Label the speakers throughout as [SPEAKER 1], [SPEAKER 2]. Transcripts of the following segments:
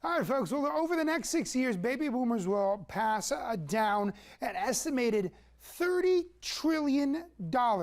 [SPEAKER 1] All right, folks. Well, over the next 6 years, baby boomers will pass down an estimated $30 trillion.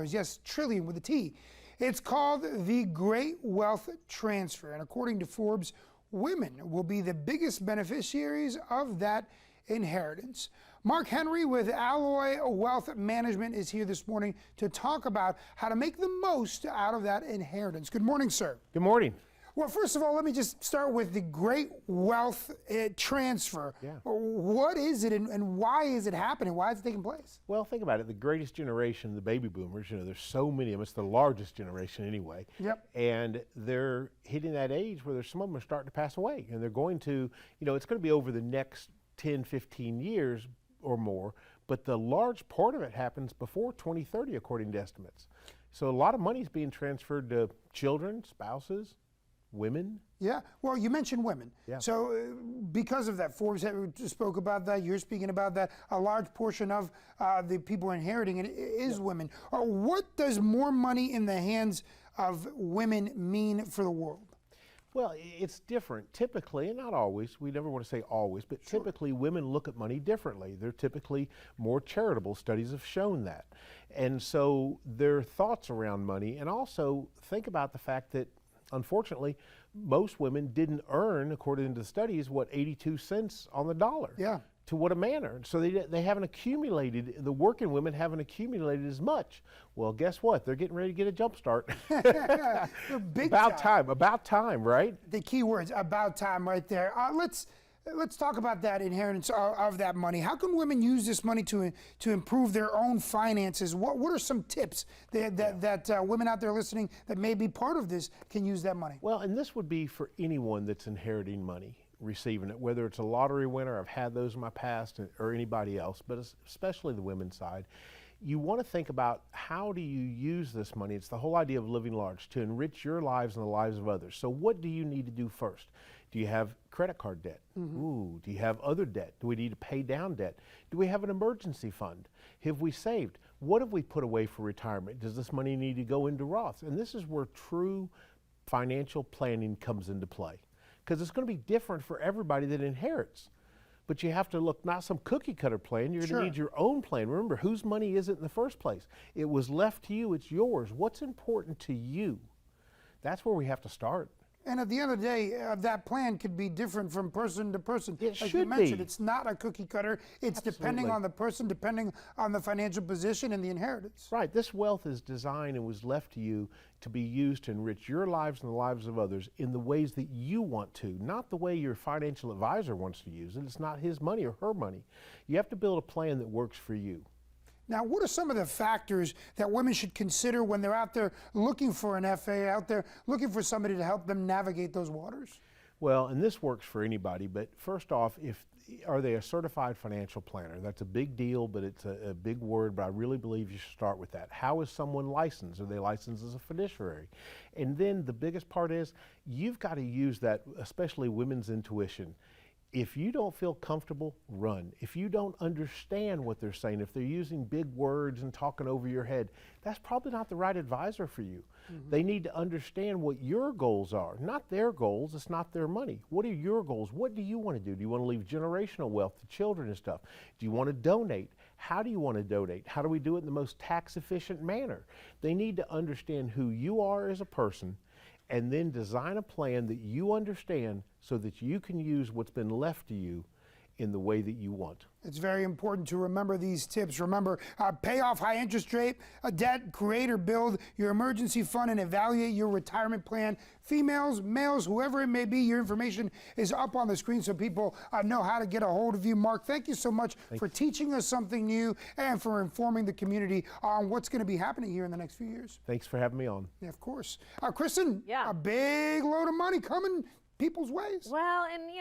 [SPEAKER 1] Yes, trillion with a T. It's called the Great Wealth Transfer. And according to Forbes, women will be the biggest beneficiaries of that inheritance. Mark Henry with Alloy Wealth Management is here this morning to talk about how to make the most out of that inheritance. Good morning, sir.
[SPEAKER 2] Good morning.
[SPEAKER 1] Well, first of all, let me just start with the Great Wealth Transfer.
[SPEAKER 2] Yeah.
[SPEAKER 1] What is it and why is it happening? Why is it taking place?
[SPEAKER 2] Well, think about it. The greatest generation, the baby boomers, there's so many of them. It's the largest generation anyway.
[SPEAKER 1] Yep.
[SPEAKER 2] And they're hitting that age where there's some of them are starting to pass away. And they're going to, it's going to be over the next 10, 15 years or more. But the large part of it happens before 2030, according to estimates. So a lot of money is being transferred to children, spouses, women.
[SPEAKER 1] Yeah, well, you mentioned women.
[SPEAKER 2] Yeah.
[SPEAKER 1] So because of that, Forbes spoke about that, you're speaking about that, a large portion of the people inheriting it is women. What does more money in the hands of women mean for the world?
[SPEAKER 2] Well, it's different. Typically, and not always, we never want to say always, but
[SPEAKER 1] Sure.
[SPEAKER 2] Typically women look at money differently. They're typically more charitable. Studies have shown that. And so their thoughts around money, and also think about the fact that unfortunately, most women didn't earn, according to the studies, 82 cents on the dollar.
[SPEAKER 1] Yeah.
[SPEAKER 2] To what a man earned. So they haven't accumulated, the working women haven't accumulated as much. Well, guess what? They're getting ready to get a jump start.
[SPEAKER 1] Big
[SPEAKER 2] About time, right?
[SPEAKER 1] The key words, about time right there. Let's talk about that inheritance of that money. How can women use this money to improve their own finances? What are some tips that women out there listening that may be part of this can use that money?
[SPEAKER 2] Well, and this would be for anyone that's inheriting money, receiving it, whether it's a lottery winner, I've had those in my past, or anybody else, but especially the women's side. You want to think about how do you use this money. It's the whole idea of living large, to enrich your lives and the lives of others. So what do you need to do first? Do you have credit card debt? Mm-hmm. Ooh, do you have other debt? Do we need to pay down debt? Do we have an emergency fund? Have we saved? What have we put away for retirement? Does this money need to go into Roths? And this is where true financial planning comes into play, because it's going to be different for everybody that inherits. But you have to look, not some cookie cutter plan. You're going to need your own plan. Remember, whose money is it in the first place? It was left to you. It's yours. What's important to you? That's where we have to start.
[SPEAKER 1] And at the end of the day, that plan could be different from person to person.
[SPEAKER 2] It
[SPEAKER 1] Like
[SPEAKER 2] should
[SPEAKER 1] you mentioned,
[SPEAKER 2] be.
[SPEAKER 1] It's not a cookie cutter. It's depending on the person, depending on the financial position and the inheritance.
[SPEAKER 2] Right. This wealth is designed and was left to you to be used to enrich your lives and the lives of others in the ways that you want to, not the way your financial advisor wants to use it. It's not his money or her money. You have to build a plan that works for you.
[SPEAKER 1] Now, what are some of the factors that women should consider when they're out there looking for an FA, out there looking for somebody to help them navigate those waters?
[SPEAKER 2] Well, and this works for anybody, but first off, are they a certified financial planner? That's a big deal, but it's a big word, but I really believe you should start with that. How is someone licensed? Are they licensed as a fiduciary? And then the biggest part is you've got to use that, especially women's intuition. If you don't feel comfortable, run. If you don't understand what they're saying, if they're using big words and talking over your head, that's probably not the right advisor for you. Mm-hmm. They need to understand what your goals are, not their goals. It's not their money. What are your goals? What do you want to do? Do you want to leave generational wealth to children and stuff? Do you want to donate? How do you want to donate? How do we do it in the most tax efficient manner? They need to understand who you are as a person, and then design a plan that you understand so that you can use what's been left to you in the way that you want.
[SPEAKER 1] It's very important to remember these tips. Remember, pay off high interest rate, debt, create or build your emergency fund, and evaluate your retirement plan. Females, males, whoever it may be, your information is up on the screen so people know how to get a hold of you. Mark, thank you so much for teaching us something new and for informing the community on what's going to be happening here in the next few years.
[SPEAKER 2] Thanks for having me on.
[SPEAKER 1] Yeah, of course. Kristen,
[SPEAKER 3] Yeah.
[SPEAKER 1] A big load of money coming people's ways.
[SPEAKER 3] Well, and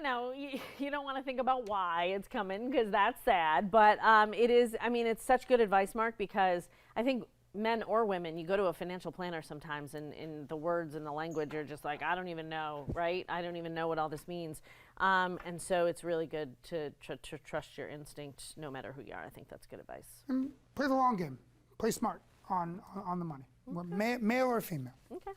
[SPEAKER 3] you don't want to think about why it's coming, because that's sad. But it's such good advice, Mark, because I think men or women, you go to a financial planner sometimes and the words and the language are just like, I don't even know, right? I don't even know what all this means. And so it's really good to trust your instinct no matter who you are. I think that's good advice.
[SPEAKER 1] And play the long game. Play smart on the money, male or female.
[SPEAKER 3] Okay.